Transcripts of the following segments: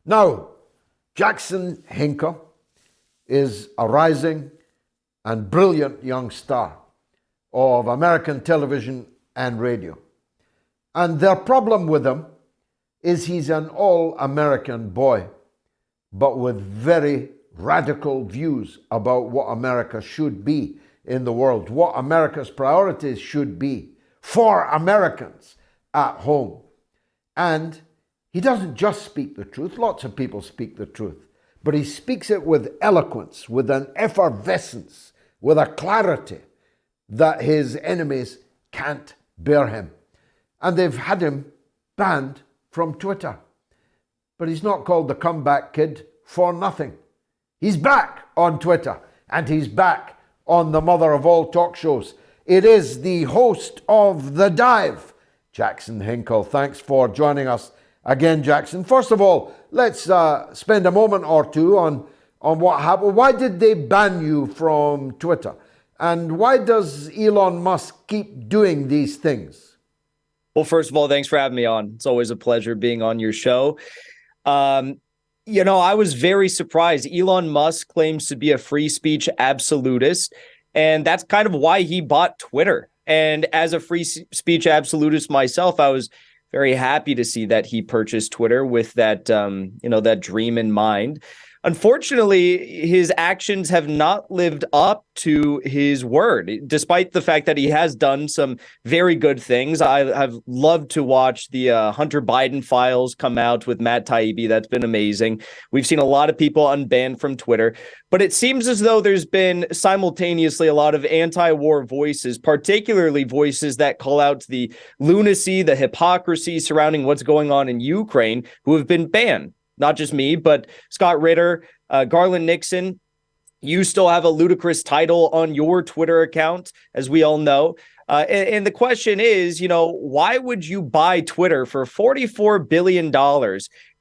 Now, Jackson Hinkle is a rising and brilliant young star of American television and radio. And their problem with him is he's an all-American boy, but with very radical views about what America should be in the world, what America's priorities should be for Americans at home. And he doesn't just speak the truth. Lots of people speak the truth, but he speaks it with eloquence, with an effervescence, with a clarity that his enemies can't bear him. And they've had him banned from Twitter. But he's not called the comeback kid for nothing. He's back on Twitter, and he's back on the mother of all talk shows. It is the host of The Dive, Jackson Hinkle. Thanks for joining us again, Jackson. First of all, let's spend a moment or two on what happened. Why did they ban you from Twitter? And why does Elon Musk keep doing these things? Well, first of all, thanks for having me on. It's always a pleasure being on your show. I was very surprised. Elon Musk claims to be a free speech absolutist, and that's kind of why he bought Twitter. And as a free speech absolutist myself, I was very happy to see that he purchased Twitter with that, that dream in mind. Unfortunately, his actions have not lived up to his word, despite the fact that he has done some very good things. I have loved to watch the Hunter Biden files come out with Matt Taibbi. That's been amazing. We've seen a lot of people unbanned from Twitter, but it seems as though there's been simultaneously a lot of anti-war voices, particularly voices that call out the lunacy, the hypocrisy surrounding what's going on in Ukraine, who have been banned. Not just me, but Scott Ritter, Garland Nixon. You still have a ludicrous title on your Twitter account, as we all know. And the question is, why would you buy Twitter for $44 billion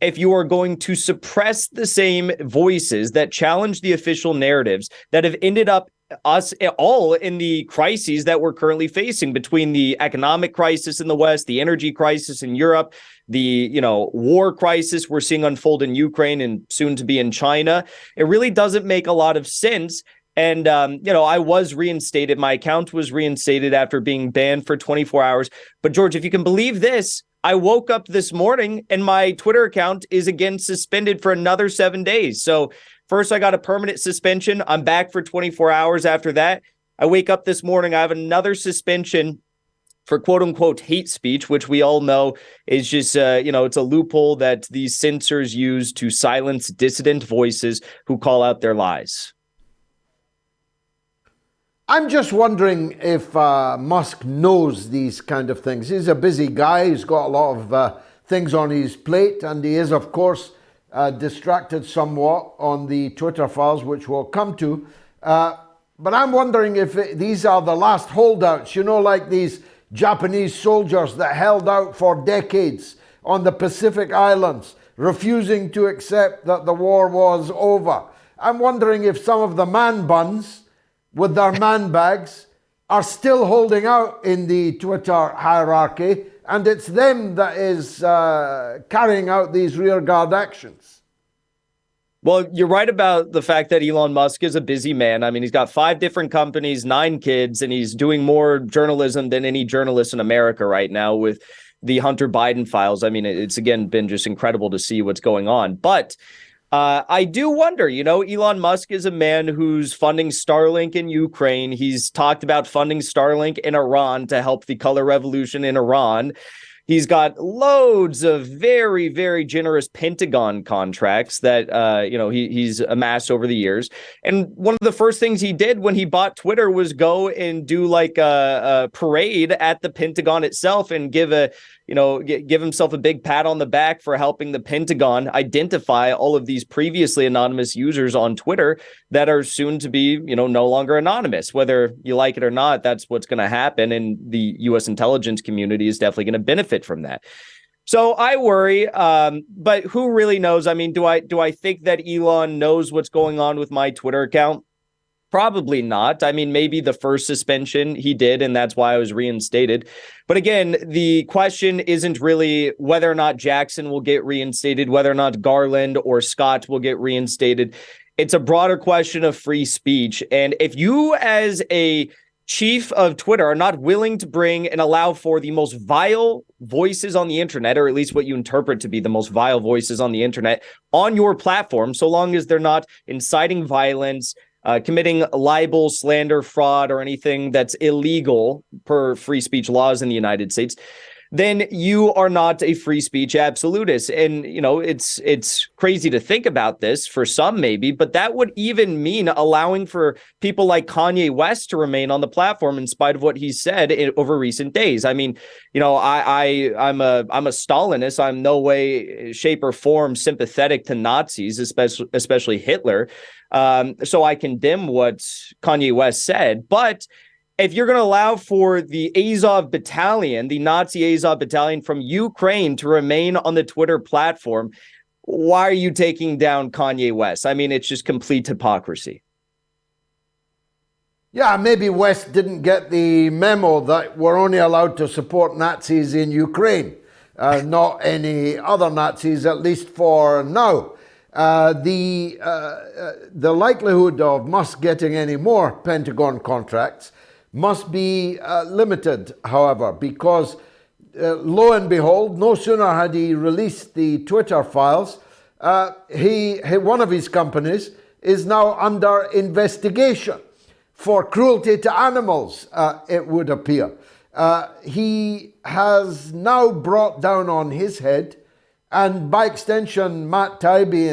if you are going to suppress the same voices that challenge the official narratives that have ended up us all in the crises that we're currently facing, between the economic crisis in the West, the energy crisis in Europe, the war crisis we're seeing unfold in Ukraine and soon to be in China? It really doesn't make a lot of sense. And, I was reinstated. My account was reinstated after being banned for 24 hours. But George, if you can believe this, I woke up this morning and my Twitter account is again suspended for another 7 days. So first I got a permanent suspension. I'm back for 24 hours after that. I wake up this morning, I have another suspension for quote unquote hate speech, which we all know is just, it's a loophole that these censors use to silence dissident voices who call out their lies. I'm just wondering if Musk knows these kind of things. He's a busy guy. He's got a lot of things on his plate, and he is, of course, distracted somewhat on the Twitter files, which we'll come to. But I'm wondering if these are the last holdouts, like these Japanese soldiers that held out for decades on the Pacific Islands, refusing to accept that the war was over. I'm wondering if some of the man buns with their man bags are still holding out in the Twitter hierarchy, and it's them that is carrying out these rearguard actions. Well, you're right about the fact that Elon Musk is a busy man. I mean, he's got 5 different companies, 9 kids, and he's doing more journalism than any journalist in America right now with the Hunter Biden files. I mean, it's again been just incredible to see what's going on. But I do wonder, Elon Musk is a man who's funding Starlink in Ukraine. He's talked about funding Starlink in Iran to help the color revolution in Iran. He's got loads of very, very generous Pentagon contracts that, he's amassed over the years. And one of the first things he did when he bought Twitter was go and do like a parade at the Pentagon itself and give himself a big pat on the back for helping the Pentagon identify all of these previously anonymous users on Twitter that are soon to be, no longer anonymous. Whether you like it or not, that's what's going to happen. And the U.S. intelligence community is definitely going to benefit from that. So I worry, but who really knows? I mean, do I think that Elon knows what's going on with my Twitter account? Probably not. I mean, maybe the first suspension he did, and that's why I was reinstated. But again, the question isn't really whether or not Jackson will get reinstated, whether or not Garland or Scott will get reinstated. It's a broader question of free speech. And if you, as a chief of Twitter, are not willing to bring and allow for the most vile voices on the internet, or at least what you interpret to be the most vile voices on the internet, on your platform, so long as they're not inciting violence, committing libel, slander, fraud, or anything that's illegal per free speech laws in the United States, then you are not a free speech absolutist. And, you know, it's crazy to think about this for some maybe, but that would even mean allowing for people like Kanye West to remain on the platform in spite of what he said over recent days. I mean, you know, I'm a Stalinist. I'm no way, shape, or form sympathetic to Nazis, especially Hitler. So I condemn what Kanye West said. But if you're going to allow for the Azov battalion, the Nazi Azov battalion from Ukraine, to remain on the Twitter platform, why are you taking down Kanye West? I mean, it's just complete hypocrisy. Yeah, maybe West didn't get the memo that we're only allowed to support Nazis in Ukraine, not any other Nazis, at least for now. The likelihood of Musk getting any more Pentagon contracts must be limited, however, because lo and behold, no sooner had he released the Twitter files, one of his companies is now under investigation for cruelty to animals, it would appear. He has now brought down on his head, and by extension, Matt Taibbi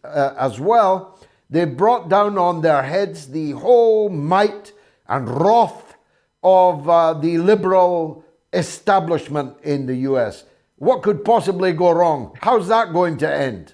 as well, they brought down on their heads the whole might and wrath of the liberal establishment in the US. What could possibly go wrong? How's that going to end?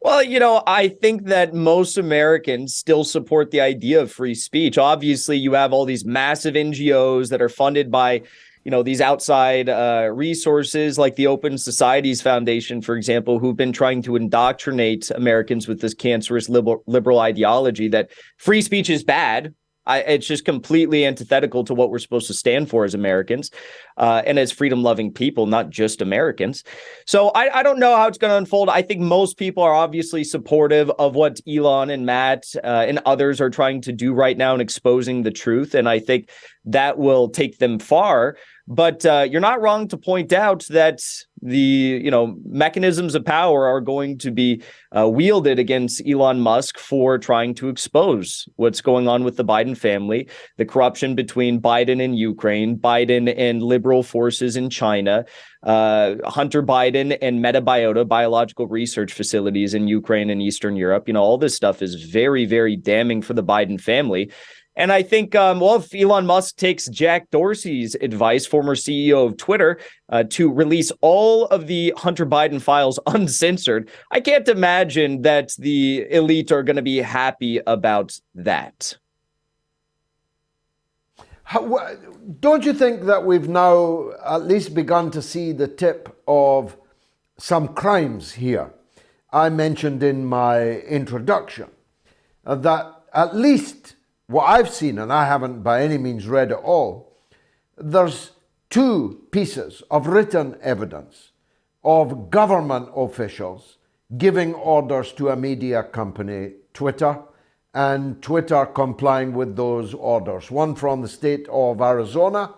Well, you know, I think that most Americans still support the idea of free speech. Obviously, you have all these massive NGOs that are funded by, you know, these outside resources like the Open Societies Foundation, for example, who've been trying to indoctrinate Americans with this cancerous liberal ideology that free speech is bad. It's just completely antithetical to what we're supposed to stand for as Americans and as freedom-loving people, not just Americans. So I don't know how it's going to unfold. I think most people are obviously supportive of what Elon and Matt and others are trying to do right now in exposing the truth. And I think that will take them far. But you're not wrong to point out that the mechanisms of power are going to be wielded against Elon Musk for trying to expose what's going on with the Biden family, the corruption between Biden and Ukraine, Biden and liberal forces in China, Hunter Biden and Metabiota biological research facilities in Ukraine and Eastern Europe. You know, all this stuff is very, very damning for the Biden family. And I think, if Elon Musk takes Jack Dorsey's advice, former CEO of Twitter, to release all of the Hunter Biden files uncensored, I can't imagine that the elite are going to be happy about that. Don't you think that we've now at least begun to see the tip of some crimes here? I mentioned in my introduction that at least what I've seen, and I haven't by any means read it all, there's two pieces of written evidence of government officials giving orders to a media company, Twitter, and Twitter complying with those orders. One from the state of Arizona,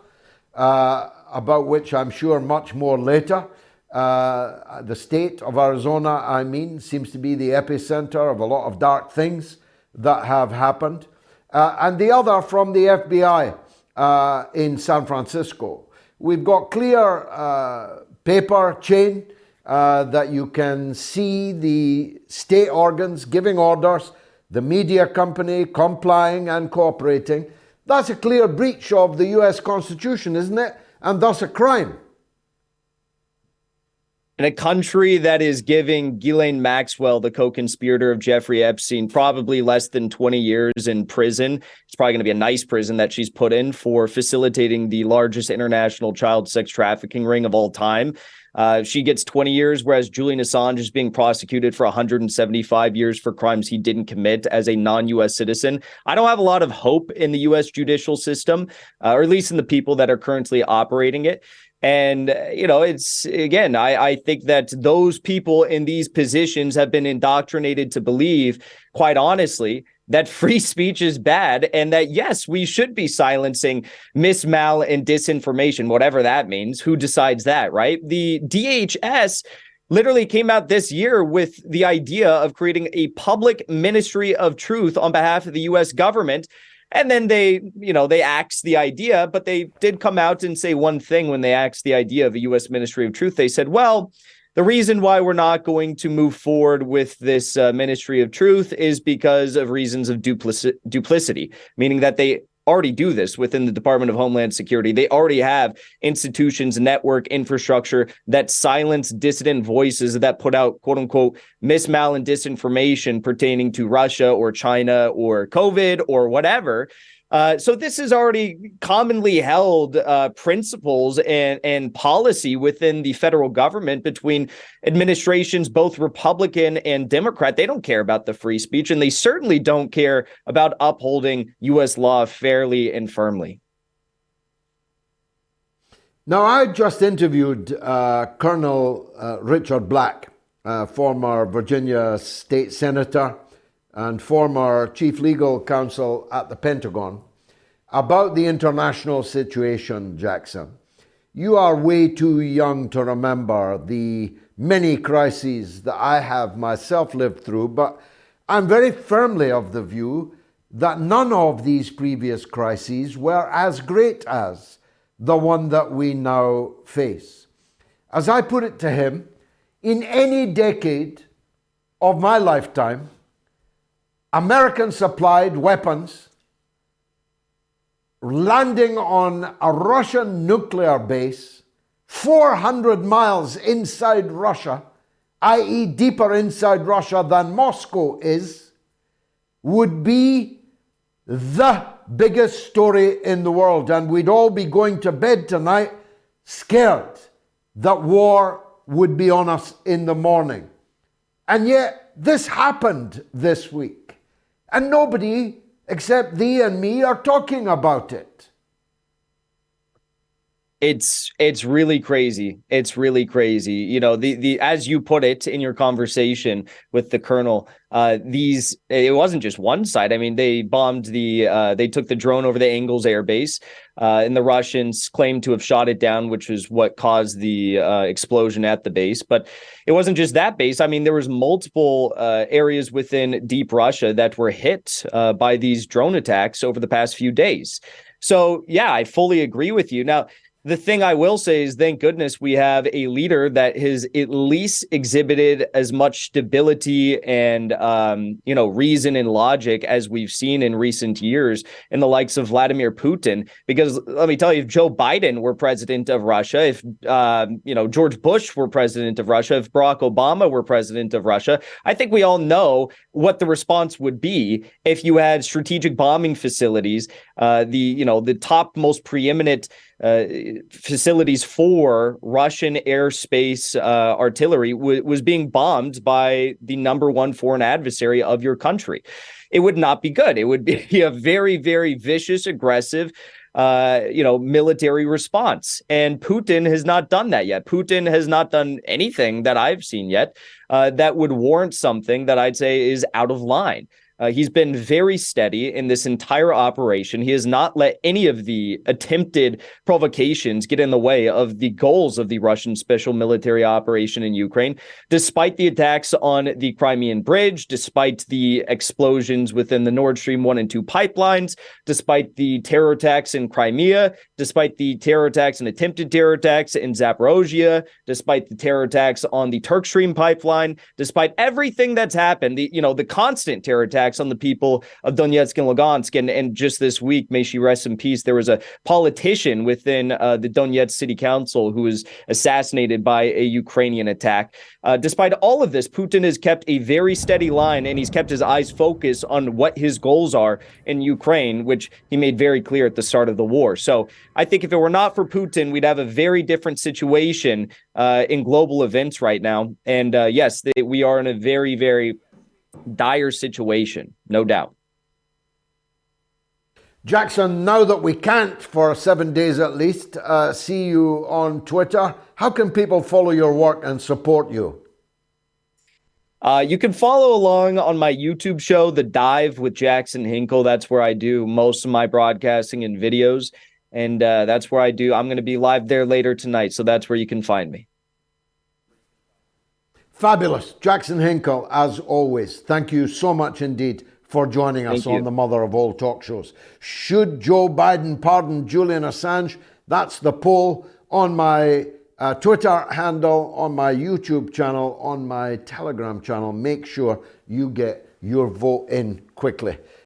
about which I'm sure much more later. The state of Arizona, I mean, seems to be the epicenter of a lot of dark things that have happened. And the other from the FBI in San Francisco. We've got clear paper chain that you can see the state organs giving orders, the media company complying and cooperating. That's a clear breach of the US Constitution, isn't it? And thus a crime. In a country that is giving Ghislaine Maxwell, the co-conspirator of Jeffrey Epstein, probably less than 20 years in prison. It's probably going to be a nice prison that she's put in for facilitating the largest international child sex trafficking ring of all time. She gets 20 years, whereas Julian Assange is being prosecuted for 175 years for crimes he didn't commit as a non-U.S. citizen. I don't have a lot of hope in the U.S. judicial system, or at least in the people that are currently operating it. And, it's, again, I think that those people in these positions have been indoctrinated to believe, quite honestly, that free speech is bad and that, yes, we should be silencing mismal and disinformation, whatever that means. Who decides that, right? The DHS literally came out this year with the idea of creating a public ministry of truth on behalf of the U.S. government. And then they axed the idea, but they did come out and say one thing when they axed the idea of a U.S. Ministry of Truth. They said, well, the reason why we're not going to move forward with this Ministry of Truth is because of reasons of duplicity, meaning that they already do this within the Department of Homeland Security. They already have institutions, network infrastructure that silence dissident voices that put out, quote unquote, mismal and disinformation pertaining to Russia or China or COVID or whatever. So this is already commonly held principles and policy within the federal government between administrations, both Republican and Democrat. They don't care about the free speech, and they certainly don't care about upholding U.S. law fairly and firmly. Now, I just interviewed Colonel Richard Black, former Virginia state senator and former chief legal counsel at the Pentagon, about the international situation, Jackson. You are way too young to remember the many crises that I have myself lived through, but I'm very firmly of the view that none of these previous crises were as great as the one that we now face. As I put it to him, in any decade of my lifetime, American-supplied weapons landing on a Russian nuclear base 400 miles inside Russia, i.e. deeper inside Russia than Moscow is, would be the biggest story in the world. And we'd all be going to bed tonight scared that war would be on us in the morning. And yet this happened this week. And nobody except thee and me are talking about it. It's really crazy. It's really crazy. The as you put it in your conversation with the colonel, it wasn't just one side. I mean, they bombed they took the drone over the Engels Air Base, and the Russians claimed to have shot it down, which is what caused the explosion at the base. But it wasn't just that base. I mean, there was multiple areas within deep Russia that were hit by these drone attacks over the past few days. So, yeah, I fully agree with you. Now, the thing I will say is, thank goodness we have a leader that has at least exhibited as much stability and, reason and logic as we've seen in recent years in the likes of Vladimir Putin. Because let me tell you, if Joe Biden were president of Russia, if, George Bush were president of Russia, if Barack Obama were president of Russia, I think we all know what the response would be if you had strategic bombing facilities, the top most preeminent facilities for Russian airspace artillery was being bombed by the number one foreign adversary of your country. It would not be good. It would be a very, very vicious, aggressive, military response. And Putin has not done that yet. Putin has not done anything that I've seen yet that would warrant something that I'd say is out of line. He's been very steady in this entire operation. He has not let any of the attempted provocations get in the way of the goals of the Russian special military operation in Ukraine, despite the attacks on the Crimean Bridge, despite the explosions within the Nord Stream 1 and 2 pipelines, despite the terror attacks in Crimea, despite the terror attacks and attempted terror attacks in Zaporozhye, despite the terror attacks on the Turk Stream pipeline, despite everything that's happened, the constant terror attacks attacks on the people of Donetsk and Lugansk. And just this week, may she rest in peace, there was a politician within the Donetsk City Council who was assassinated by a Ukrainian attack. Despite all of this, Putin has kept a very steady line, and he's kept his eyes focused on what his goals are in Ukraine, which he made very clear at the start of the war. So I think if it were not for Putin, we'd have a very different situation in global events right now. And yes, we are in a very, very dire situation, no doubt. Jackson, now that we can't, for 7 days at least, see you on Twitter, how can people follow your work and support you? You can follow along on my YouTube show, The Dive with Jackson Hinkle. That's where I do most of my broadcasting and videos. And that's where I'm going to be live there later tonight. So that's where you can find me. Fabulous. Jackson Hinkle, as always. Thank you so much indeed for joining us on the mother of all talk shows. Should Joe Biden pardon Julian Assange? That's the poll on my Twitter handle, on my YouTube channel, on my Telegram channel. Make sure you get your vote in quickly.